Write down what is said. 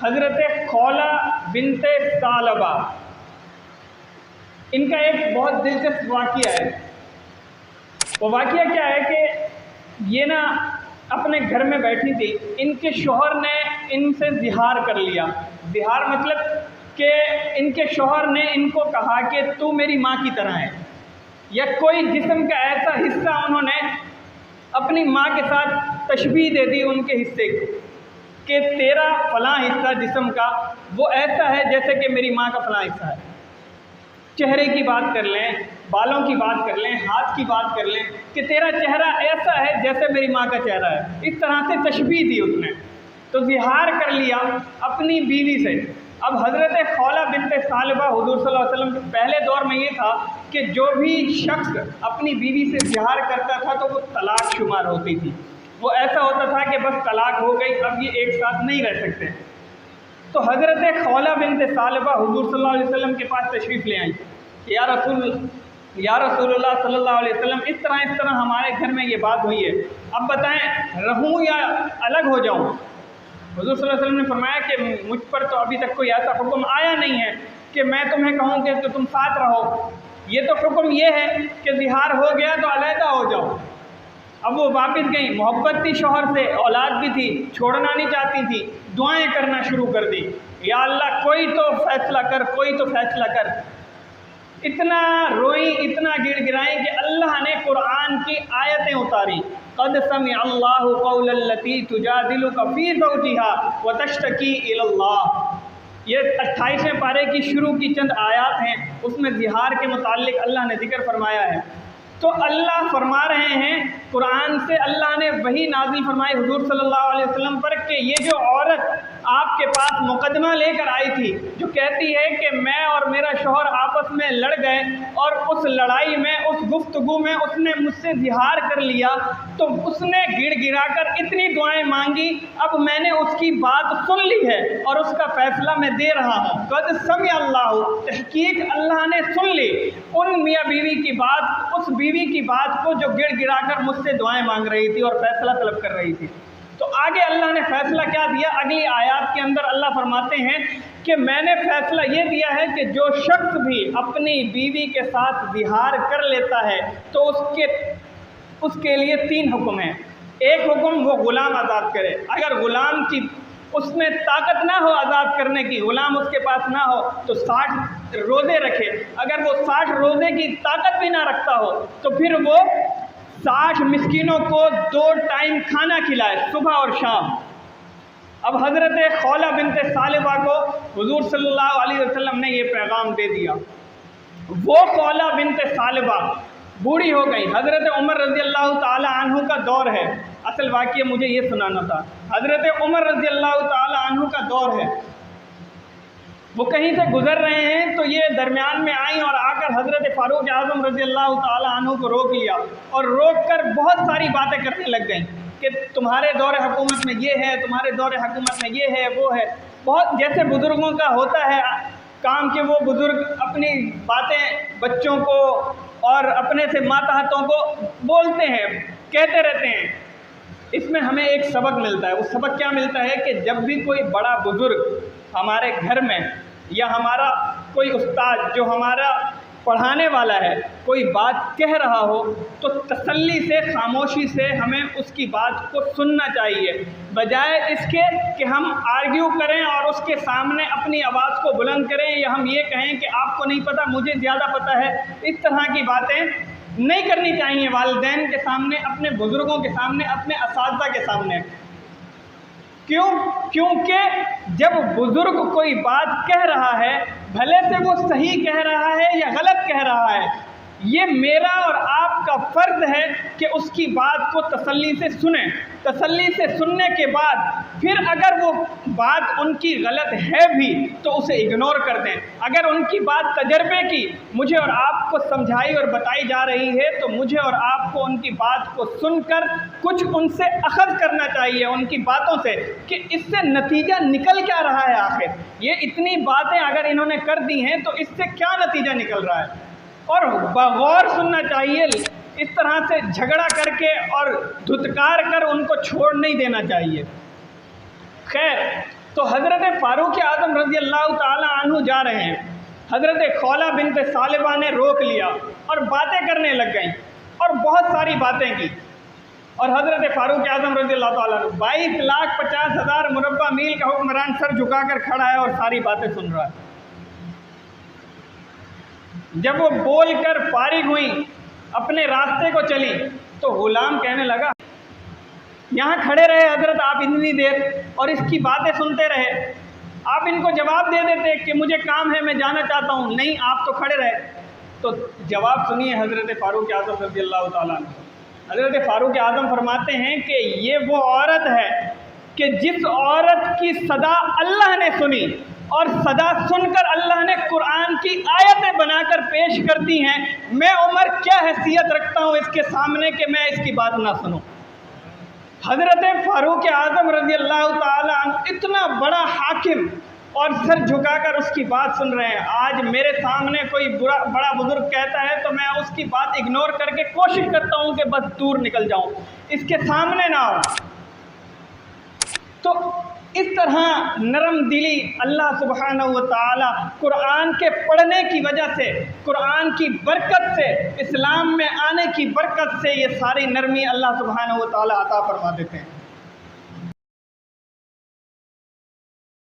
حضرت خولہ بنت ثعلبہ، ان کا ایک بہت دلچسپ واقعہ ہے۔ وہ واقعہ کیا ہے کہ یہ نا اپنے گھر میں بیٹھی تھی، ان کے شوہر نے ان سے زہار کر لیا۔ زہار مطلب کہ ان کے شوہر نے ان کو کہا کہ تو میری ماں کی طرح ہے، یا کوئی جسم کا ایسا حصہ انہوں نے اپنی ماں کے ساتھ تشبیہ دے دی ان کے حصے کو، کہ تیرا فلاں حصہ جسم کا وہ ایسا ہے جیسے کہ میری ماں کا فلاں حصہ ہے۔ چہرے کی بات کر لیں، بالوں کی بات کر لیں، ہاتھ کی بات کر لیں، کہ تیرا چہرہ ایسا ہے جیسے میری ماں کا چہرہ ہے۔ اس طرح سے تشبیہ دی اس نے، تو زہار کر لیا اپنی بیوی سے۔ اب حضرت خولہ بنت ثعلبہ، حضور صلی اللہ علیہ وسلم کے پہلے دور میں یہ تھا کہ جو بھی شخص اپنی بیوی سے زہار کرتا تھا تو وہ طلاق شمار ہوتی تھی۔ وہ ایسا ہوتا تھا کہ بس طلاق ہو گئی، اب یہ ایک ساتھ نہیں رہ سکتے۔ تو حضرت خولہ بنت ثعلبہ حضور صلی اللہ علیہ وسلم کے پاس تشریف لے آئیں کہ یا رسول اللہ صلی اللہ علیہ وسلم، اس طرح ہمارے گھر میں یہ بات ہوئی ہے، اب بتائیں رہوں یا الگ ہو جاؤں؟ حضور صلی اللہ علیہ وسلم نے فرمایا کہ مجھ پر تو ابھی تک کوئی ایسا حکم آیا نہیں ہے کہ میں تمہیں کہوں کہ تم ساتھ رہو۔ یہ تو حکم یہ ہے کہ زہار ہو گیا تو علیحدہ ہو جاؤ۔ اب وہ واپس گئیں، محبت تھی شوہر سے، اولاد بھی تھی، چھوڑنا نہیں چاہتی تھی، دعائیں کرنا شروع کر دی، یا اللہ کوئی تو فیصلہ کر، کوئی تو فیصلہ کر۔ اتنا روئیں، اتنا گڑ گڑائیں کہ اللہ نے قرآن کی آیتیں اتاری۔ قد سمع اللہ قول التی تجادلک فی زوجہا وتشتکی الی اللہ۔ یہ 28ویں پارے کی شروع کی چند آیات ہیں، اس میں زہار کے متعلق اللہ نے ذکر فرمایا ہے۔ تو اللہ فرما رہے ہیں قرآن سے، اللہ نے وحی نازل فرمائی حضور صلی اللہ علیہ وسلم پر کہ یہ جو عورت آپ کے پاس مقدمہ لے کر آئی تھی، جو کہتی ہے کہ میں اور میرا شوہر آپس میں لڑ گئے اور اس لڑائی میں، اس گفتگو میں اس نے مجھ سے زہار کر لیا، تو اس نے گڑ گڑا کر اتنی دعائیں مانگی، اب میں نے اس کی بات سن لی ہے اور اس کا فیصلہ میں دے رہا ہوں۔ قد سمع اللہ، تحقیق اللہ نے سن لی ان میاں بیوی کی بات، اس بیوی کی بات کو جو گڑ گڑا کر مجھ سے دعائیں مانگ رہی تھی اور فیصلہ طلب کر رہی تھی۔ تو آگے اللہ نے فیصلہ کیا دیا؟ اگلی آیات کے اندر اللہ فرماتے ہیں کہ میں نے فیصلہ یہ دیا ہے کہ جو شخص بھی اپنی بیوی کے ساتھ زہار کر لیتا ہے تو اس کے لیے 3 حکم ہیں۔ ایک حکم، وہ غلام آزاد کرے۔ اگر غلام کی اس میں طاقت نہ ہو آزاد کرنے کی، غلام اس کے پاس نہ ہو تو 60 روزے رکھے۔ اگر وہ 60 روزے کی طاقت بھی نہ رکھتا ہو تو پھر وہ 60 مسکینوں کو 2 ٹائم کھانا کھلائے، صبح اور شام۔ اب حضرت خولہ بنت ثعلبہ کو حضور صلی اللہ علیہ وسلم نے یہ پیغام دے دیا۔ وہ خولہ بنت ثعلبہ بوڑھی ہو گئی۔ حضرت عمر رضی اللہ تعالی عنہ کا دور ہے، اصل واقعہ مجھے یہ سنانا تھا۔ حضرت عمر رضی اللہ تعالی عنہ کا دور ہے، وہ کہیں سے گزر رہے ہیں تو یہ درمیان میں آئیں اور آ کر حضرت فاروق اعظم رضی اللہ تعالی عنہ کو روک لیا، اور روک کر بہت ساری باتیں کرنے لگ گئیں کہ تمہارے دور حکومت میں یہ ہے، تمہارے دور حکومت میں یہ ہے، وہ ہے۔ بہت جیسے بزرگوں کا ہوتا ہے کام کہ وہ بزرگ اپنی باتیں بچوں کو اور اپنے سے ماتحتوں کو بولتے ہیں، کہتے رہتے ہیں۔ اس میں ہمیں ایک سبق ملتا ہے۔ وہ سبق کیا ملتا ہے کہ جب بھی کوئی بڑا بزرگ ہمارے گھر میں، یا ہمارا کوئی استاد جو ہمارا پڑھانے والا ہے کوئی بات کہہ رہا ہو تو تسلی سے، خاموشی سے ہمیں اس کی بات کو سننا چاہیے، بجائے اس کے کہ ہم آرگیو کریں اور اس کے سامنے اپنی آواز کو بلند کریں، یا ہم یہ کہیں کہ آپ کو نہیں پتہ، مجھے زیادہ پتہ ہے۔ اس طرح کی باتیں نہیں کرنی چاہیے والدین کے سامنے، اپنے بزرگوں کے سامنے، اپنے اساتذہ کے سامنے۔ کیونکہ جب بزرگ کوئی بات کہہ رہا ہے، بھلے سے وہ صحیح کہہ رہا ہے یا غلط کہہ رہا ہے، یہ میرا اور آپ کا فرض ہے کہ اس کی بات کو تسلی سے سنیں۔ تسلی سے سننے کے بعد پھر اگر وہ بات ان کی غلط ہے بھی تو اسے اگنور کر دیں۔ اگر ان کی بات تجربے کی مجھے اور آپ کو سمجھائی اور بتائی جا رہی ہے تو مجھے اور آپ کو ان کی بات کو سن کر کچھ ان سے اخذ کرنا چاہیے، ان کی باتوں سے، کہ اس سے نتیجہ نکل کیا رہا ہے۔ آخر یہ اتنی باتیں اگر انہوں نے کر دی ہیں تو اس سے کیا نتیجہ نکل رہا ہے، اور بغور سننا چاہیے۔ اس طرح سے جھگڑا کر کے اور دھتکار کر ان کو چھوڑ نہیں دینا چاہیے۔ خیر، تو حضرت فاروق اعظم رضی اللہ تعالی عنہ جا رہے ہیں، حضرت خولہ بنت ثعلبہ نے روک لیا اور باتیں کرنے لگ گئیں اور بہت ساری باتیں کی، اور حضرت فاروق اعظم رضی اللہ تعالیٰ عنہ 22,50,000 مربع میل کا حکمران سر جھکا کر کھڑا ہے اور ساری باتیں سن رہا ہے۔ جب وہ بول کر فارغ ہوئیں، اپنے راستے کو چلی، تو غلام کہنے لگا یہاں کھڑے رہے حضرت آپ اتنی دیر اور اس کی باتیں سنتے رہے، آپ ان کو جواب دے دیتے کہ مجھے کام ہے میں جانا چاہتا ہوں، نہیں آپ تو کھڑے رہے۔ تو جواب سنیے حضرت فاروق اعظم رضی اللہ تعالیٰ عنہ۔ حضرت فاروق اعظم فرماتے ہیں کہ یہ وہ عورت ہے کہ جس عورت کی صدا اللہ نے سنی اور صدا سن کر اللہ نے قرآن کی آیتیں بنا کر پیش کر دی ہیں، میں عمر کیا حیثیت رکھتا ہوں اس کے سامنے کہ میں اس کی بات نہ سنوں۔ حضرت فاروق اعظم رضی اللہ تعالیٰ عنہ اتنا بڑا حاکم اور سر جھکا کر اس کی بات سن رہے ہیں۔ آج میرے سامنے کوئی بڑا بزرگ کہتا ہے تو میں اس کی بات اگنور کر کے کوشش کرتا ہوں کہ بس دور نکل جاؤں، اس کے سامنے نہ آؤں۔ تو اس طرح نرم دلی اللہ سبحانہ و تعالی قرآن کے پڑھنے کی وجہ سے، قرآن کی برکت سے، اسلام میں آنے کی برکت سے یہ ساری نرمی اللہ سبحانہ و تعالی عطا فرما دیتے ہیں۔